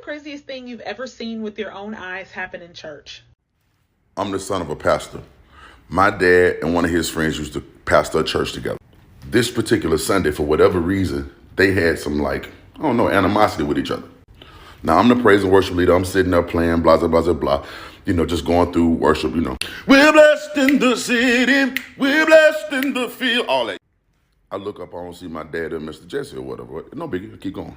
craziest thing you've ever seen with your own eyes happen in church? I'm the son of a pastor. My dad and one of his friends used to pastor a church together. This particular Sunday, for whatever reason, they had some animosity with each other. Now, I'm the praise and worship leader. I'm sitting there playing, blah, blah, blah, blah, blah. Just going through worship, We're blessed in the city. We're blessed in the field. All that. I look up, I don't see my dad and Mr. Jesse or whatever. No biggie, keep going.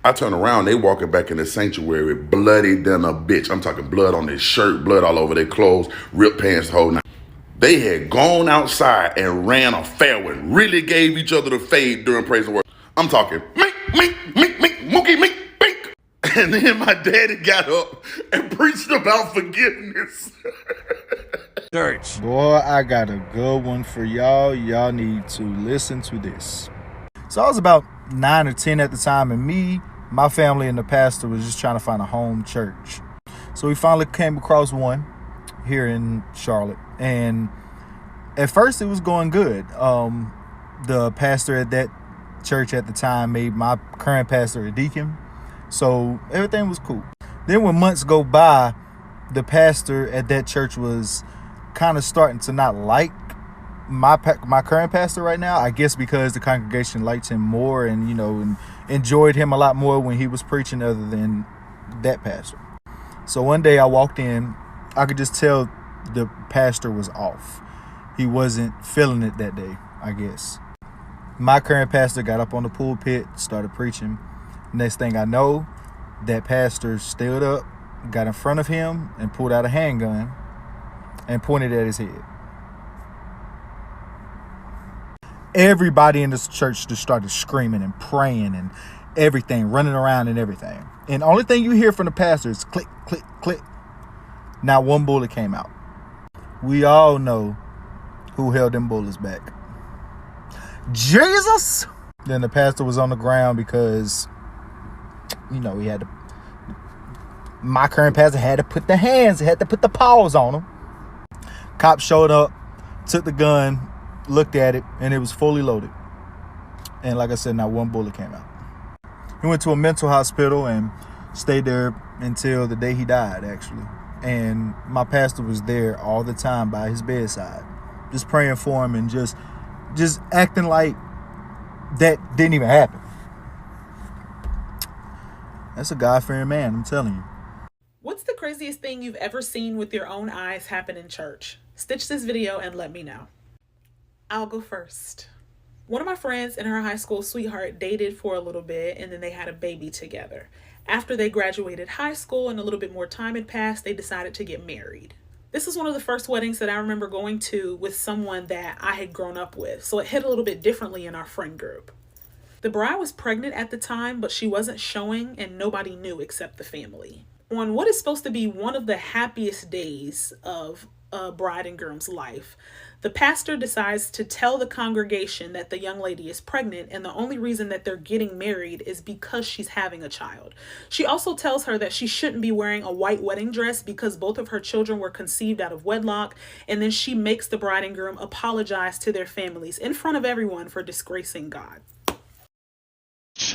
I turn around, they walking back in the sanctuary, bloody than a bitch. I'm talking blood on their shirt, blood all over their clothes, ripped pants, the whole night. They had gone outside and ran a fair one, really gave each other the fade during praise and worship. I'm talking, mink, mink, mink, mink, mookie, mink, bink. And then my daddy got up and preached about forgiveness. Church. Boy, I got a good one for y'all. Y'all need to listen to this. So I was about 9 or 10 at the time, and me, my family, and the pastor was just trying to find a home church. So we finally came across one here in Charlotte, and at first it was going good. The pastor at that church at the time made my current pastor a deacon, so everything was cool. Then when months go by, the pastor at that church was kind of starting to not like my current pastor right now, I guess because the congregation liked him more and enjoyed him a lot more when he was preaching other than that pastor. So one day I walked in, I could just tell the pastor was off. He wasn't feeling it that day, I guess. My current pastor got up on the pulpit, started preaching. Next thing I know, that pastor stood up, got in front of him and pulled out a handgun and pointed at his head. Everybody in this church just started screaming and praying and everything, running around and everything. And the only thing you hear from the pastor is click, click, click. Not one bullet came out. We all know who held them bullets back. Jesus! Then the pastor was on the ground because, he had to. My current pastor had to put the paws on him. Cops showed up, took the gun, looked at it, and it was fully loaded. And like I said, not one bullet came out. He went to a mental hospital and stayed there until the day he died, actually. And my pastor was there all the time by his bedside, just praying for him and just acting like that didn't even happen. That's a God-fearing man, I'm telling you. What's the craziest thing you've ever seen with your own eyes happen in church? Stitch this video and let me know. I'll go first. One of my friends and her high school sweetheart dated for a little bit, and then they had a baby together. After they graduated high school and a little bit more time had passed, they decided to get married. This is one of the first weddings that I remember going to with someone that I had grown up with, so it hit a little bit differently in our friend group. The bride was pregnant at the time, but she wasn't showing and nobody knew except the family. On what is supposed to be one of the happiest days of a bride and groom's life, the pastor decides to tell the congregation that the young lady is pregnant and the only reason that they're getting married is because she's having a child. She also tells her that she shouldn't be wearing a white wedding dress because both of her children were conceived out of wedlock, and then she makes the bride and groom apologize to their families in front of everyone for disgracing God.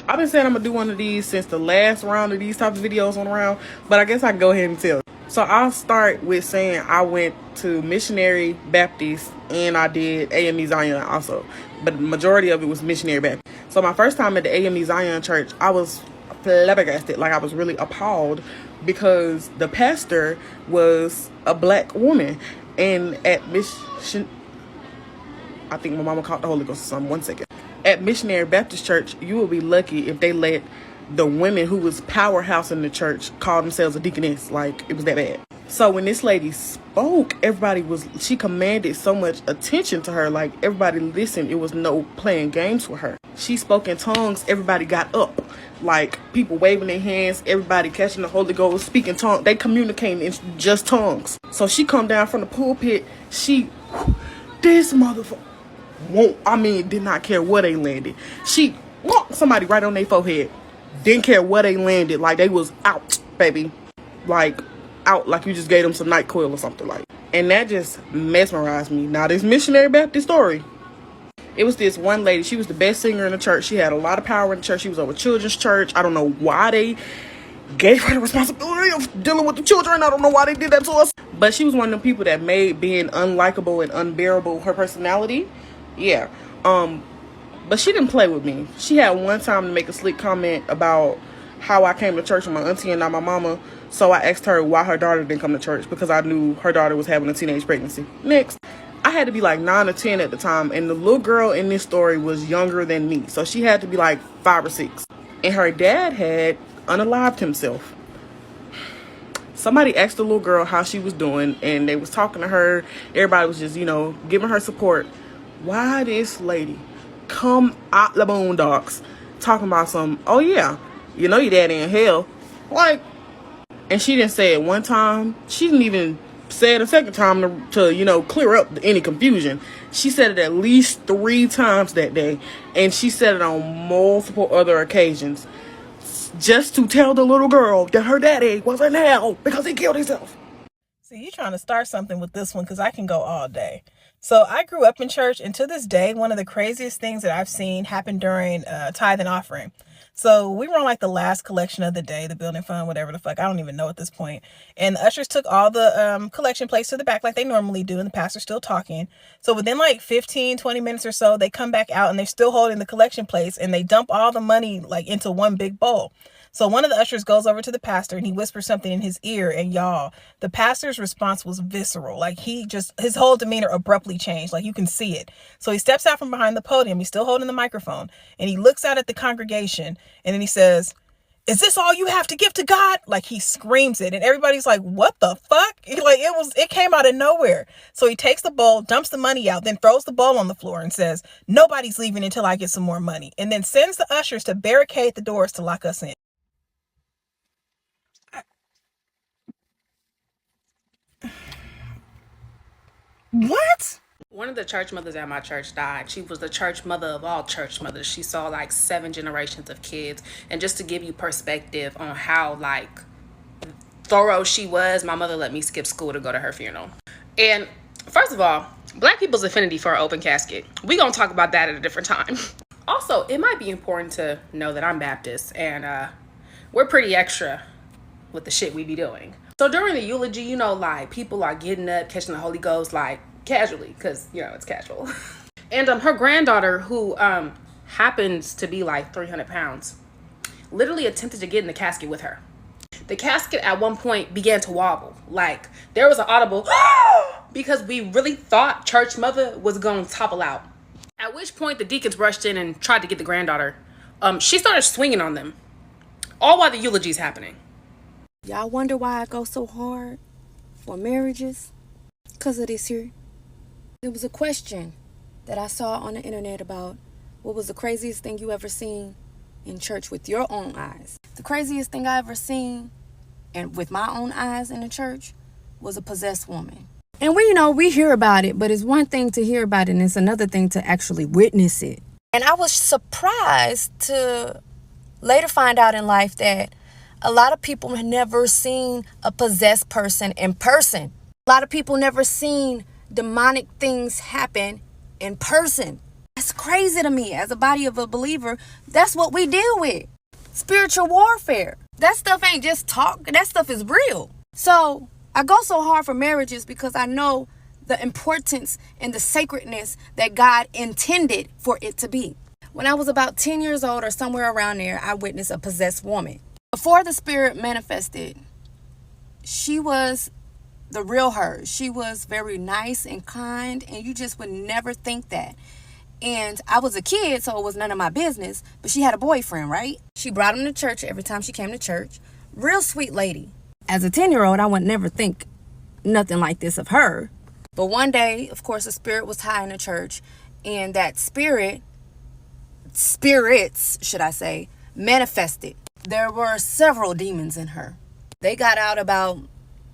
I've been saying I'm gonna do one of these since the last round of these type of videos on the round, but I guess I can go ahead and tell. So I'll start with saying I went to Missionary Baptist and I did AME Zion also, but the majority of it was Missionary Baptist. So my first time at the AME Zion church, I was flabbergasted, like I was really appalled because the pastor was a black woman. And at I think my mama caught the Holy Ghost or something, 1 second. At Missionary Baptist Church, you will be lucky if they let the women who was powerhouse in the church call themselves a deaconess. Like, it was that bad. So when this lady spoke, she commanded so much attention to her. Like, everybody listened. It was no playing games with her. She spoke in tongues. Everybody got up. Like, people waving their hands, everybody catching the Holy Ghost, speaking tongues. They communicating in just tongues. So she come down from the pulpit. This motherfucker did not care where they landed. She walked somebody right on their forehead. Didn't care where they landed. Like, they was out, baby. Like, out, like you just gave them some NyQuil or something like. And that just mesmerized me. Now, this Missionary Baptist story. It was this one lady. She was the best singer in the church. She had a lot of power in the church. She was over children's church. I don't know why they gave her the responsibility of dealing with the children. I don't know why they did that to us. But she was one of the people that made being unlikable and unbearable her personality. Yeah. But she didn't play with me. She had one time to make a slick comment about how I came to church with my auntie and not my mama. So I asked her why her daughter didn't come to church, because I knew her daughter was having a teenage pregnancy. Next. I had to be like 9 or 10 at the time, and the little girl in this story was younger than me. So she had to be like 5 or 6. And her dad had unalived himself. Somebody asked the little girl how she was doing, and they was talking to her. Everybody was just, giving her support. Why this lady come out the boondocks talking about some, oh yeah, your daddy in hell. Like, and she didn't say it one time. She didn't even say it a second time to clear up any confusion. She said it at least 3 times that day, and she said it on multiple other occasions, just to tell the little girl that her daddy was in hell because he killed himself. See, you trying to start something with this one, because I can go all day. So I grew up in church, and to this day, one of the craziest things that I've seen happen during tithe and offering. So we were on like the last collection of the day, the building fund, whatever the fuck. I don't even know at this point. And the ushers took all the collection plates to the back like they normally do, and the pastor's still talking. So within like 15, 20 minutes or so, they come back out and they're still holding the collection plates, and they dump all the money like into one big bowl. So one of the ushers goes over to the pastor and he whispers something in his ear, and y'all, the pastor's response was visceral. Like his whole demeanor abruptly changed. Like you can see it. So he steps out from behind the podium. He's still holding the microphone, and he looks out at the congregation, and then he says, "Is this all you have to give to God?" Like he screams it, and everybody's like, "What the fuck?" Like it came out of nowhere. So he takes the bowl, dumps the money out, then throws the bowl on the floor and says, "Nobody's leaving until I get some more money," and then sends the ushers to barricade the doors to lock us in. What? One of the church mothers at my church died. She was the church mother of all church mothers. She saw like 7 generations of kids. And just to give you perspective on how like thorough she was, my mother let me skip school to go to her funeral. And first of all, Black people's affinity for an open casket. We're going to talk about that at a different time. Also, it might be important to know that I'm Baptist, and we're pretty extra with the shit we be doing. So during the eulogy, like people are getting up, catching the Holy Ghost, like casually, because, it's casual. And her granddaughter, who happens to be like 300 pounds, literally attempted to get in the casket with her. The casket at one point began to wobble. Like there was an audible because we really thought church mother was going to topple out. At which point the deacons rushed in and tried to get the granddaughter. She started swinging on them, all while the eulogy's happening. Y'all wonder why I go so hard for marriages? Because of this here. There was a question that I saw on the internet about what was the craziest thing you ever seen in church with your own eyes. The craziest thing I ever seen, and with my own eyes in the church, was a possessed woman. And we hear about it, but it's one thing to hear about it, and it's another thing to actually witness it. And I was surprised to later find out in life that a lot of people have never seen a possessed person in person. A lot of people never seen demonic things happen in person. That's crazy to me. As a body of a believer, that's what we deal with. Spiritual warfare. That stuff ain't just talk. That stuff is real. So I go so hard for marriages because I know the importance and the sacredness that God intended for it to be. When I was about 10 years old or somewhere around there, I witnessed a possessed woman. Before the spirit manifested, she was the real her. She was very nice and kind, and you just would never think that. And I was a kid, so it was none of my business, but she had a boyfriend, right? She brought him to church every time she came to church. Real sweet lady. As a 10-year-old, I would never think nothing like this of her. But one day, of course, the spirit was high in the church, and that spirits, should I say, manifested. There were several demons in her. They got out about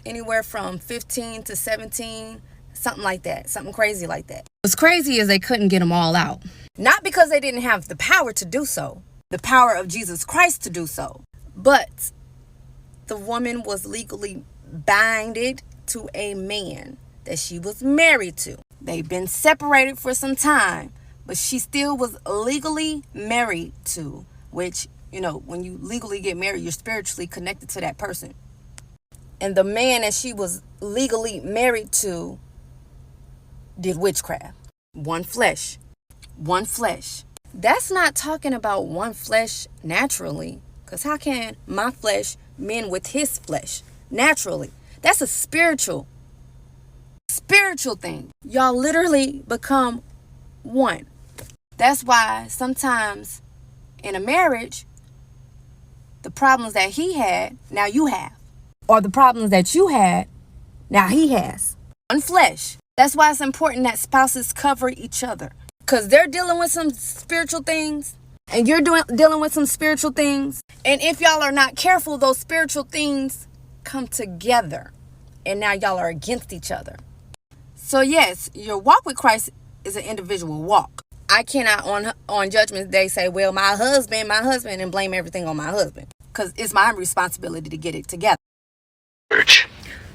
anywhere from 15 to 17, something like that, something crazy like that. What's crazy is they couldn't get them all out. Not because they didn't have the power to do so, the power of Jesus Christ to do so, but the woman was legally binded to a man that she was married to. They've been separated for some time, but she still was legally married to, which You know, when you legally get married, you're spiritually connected to that person. And the man that she was legally married to did witchcraft. One flesh. One flesh. That's not talking about one flesh naturally. Because how can my flesh mend with his flesh naturally? That's a spiritual thing. Y'all literally become one. That's why sometimes in a marriage, the problems that he had, now you have. Or the problems that you had, now he has. One flesh. That's why it's important that spouses cover each other. Because they're dealing with some spiritual things. And you're dealing with some spiritual things. And if y'all are not careful, those spiritual things come together. And now y'all are against each other. So yes, your walk with Christ is an individual walk. I cannot on Judgment Day say, well, my husband, and blame everything on my husband. Because it's my responsibility to get it together.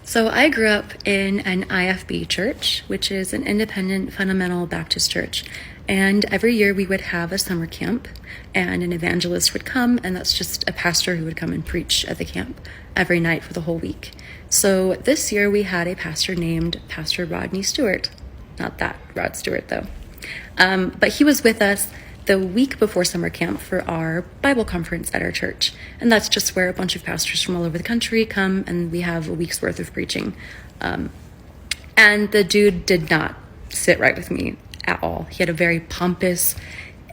So I grew up in an IFB church, which is an independent fundamental Baptist church. And every year we would have a summer camp and an evangelist would come, and that's just a pastor who would come and preach at the camp every night for the whole week. So this year we had a pastor named Pastor Rodney Stewart. Not that Rod Stewart though. But he was with us the week before summer camp for our Bible conference at our church. And that's just where a bunch of pastors from all over the country come and we have a week's worth of preaching. And the dude did not sit right with me at all. He had a very pompous,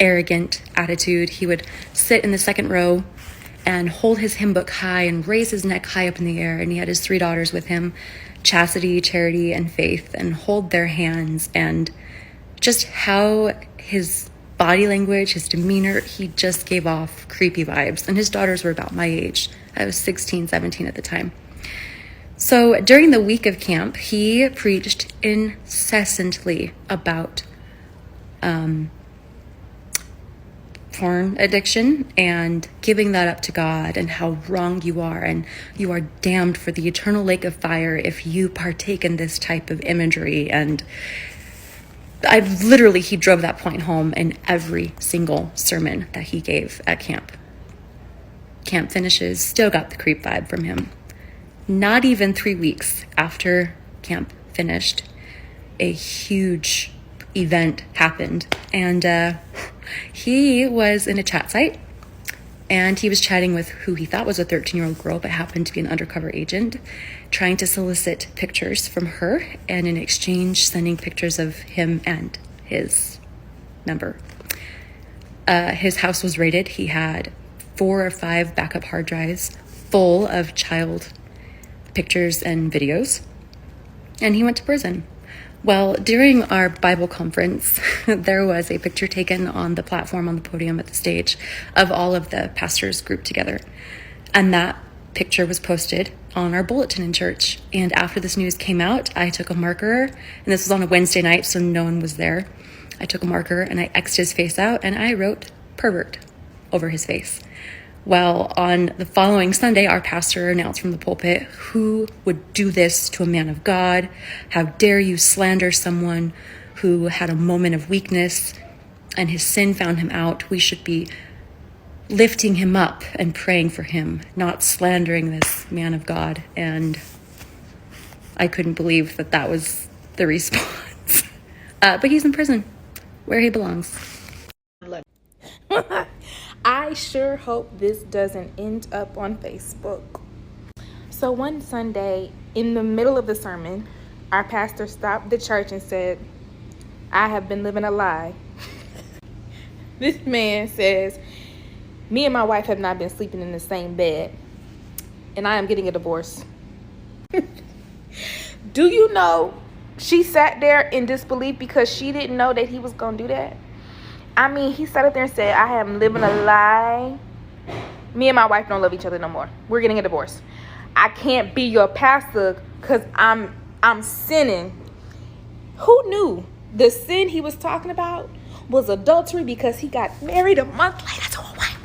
arrogant attitude. He would sit in the second row and hold his hymn book high and raise his neck high up in the air. And he had his 3 daughters with him, Chastity, Charity, and Faith, and hold their hands. And just how his body language, his demeanor, he just gave off creepy vibes. And his daughters were about my age. I was 16, 17 at the time. So during the week of camp, he preached incessantly about porn addiction and giving that up to God and how wrong you are, and you are damned for the eternal lake of fire if you partake in this type of imagery. And he drove that point home in every single sermon that he gave at camp. Camp finishes, still got the creep vibe from him. Not even 3 weeks after camp finished, a huge event happened. And he was in a chat site, and he was chatting with who he thought was a 13-year-old girl, but happened to be an undercover agent, trying to solicit pictures from her, and in exchange sending pictures of him and his member. His house was raided. He had 4 or 5 backup hard drives full of child pictures and videos, and he went to prison. Well, during our Bible conference, there was a picture taken on the platform, on the podium at the stage, of all of the pastors grouped together. And that picture was posted on our bulletin in church. And after this news came out, I took a marker, and this was on a Wednesday night, so no one was there. I took a marker and I X'd his face out, and I wrote pervert over his face. Well, on the following Sunday, our pastor announced from the pulpit, who would do this to a man of God? How dare you slander someone who had a moment of weakness and his sin found him out? We should be lifting him up and praying for him, not slandering this man of God. And I couldn't believe that that was the response. But he's in prison, where he belongs. I sure hope this doesn't end up on Facebook. So one Sunday, in the middle of the sermon, our pastor stopped the church and said, "I have been living a lie." This man says, "Me and my wife have not been sleeping in the same bed, and I am getting a divorce." Do you know she sat there in disbelief because she didn't know that he was going to do that? I mean, he sat up there and said, "I am living a lie. Me and my wife don't love each other no more. We're getting a divorce. I can't be your pastor because I'm sinning." Who knew the sin he was talking about was adultery because he got married a month later to a white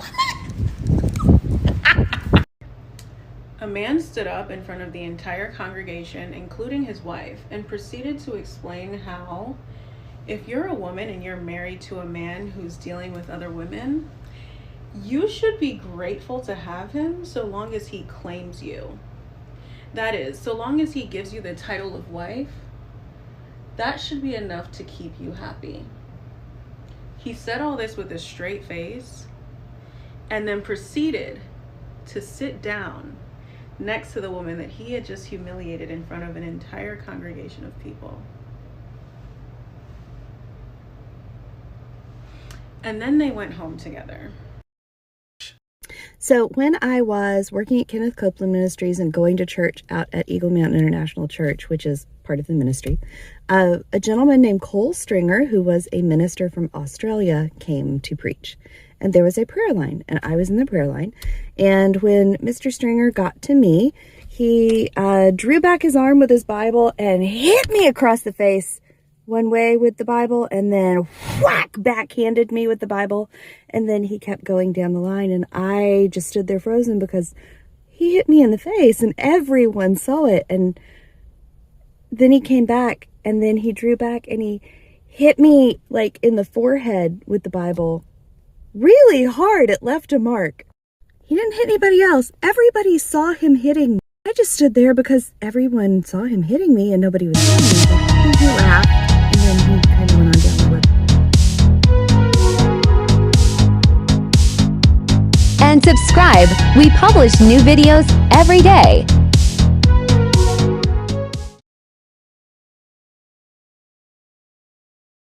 woman? A man stood up in front of the entire congregation, including his wife, and proceeded to explain how, if you're a woman and you're married to a man who's dealing with other women, You should be grateful to have him so long as he claims you. That is, so long as he gives you the title of wife, that should be enough to keep you happy. He said all this with a straight face and then proceeded to sit down next to the woman that he had just humiliated in front of an entire congregation of people. And then they went home together. So when I was working at Kenneth Copeland Ministries and going to church out at Eagle Mountain International Church, which is part of the ministry, a gentleman named Cole Stringer, who was a minister from Australia, came to preach. And there was a prayer line, and I was in the prayer line. And when Mr. Stringer got to me, he drew back his arm with his Bible and hit me across the face one way with the Bible, and then whack, backhanded me with the Bible. And then he kept going down the line, and I just stood there frozen because he hit me in the face and everyone saw it. And then he came back, and then he drew back and he hit me like in the forehead with the Bible really hard. It left a mark. He didn't hit anybody else. Everybody saw him hitting me. I just stood there because everyone saw him hitting me and nobody was hitting me. But he laughed, and then he kind of went on down the road. And subscribe. We publish new videos every day.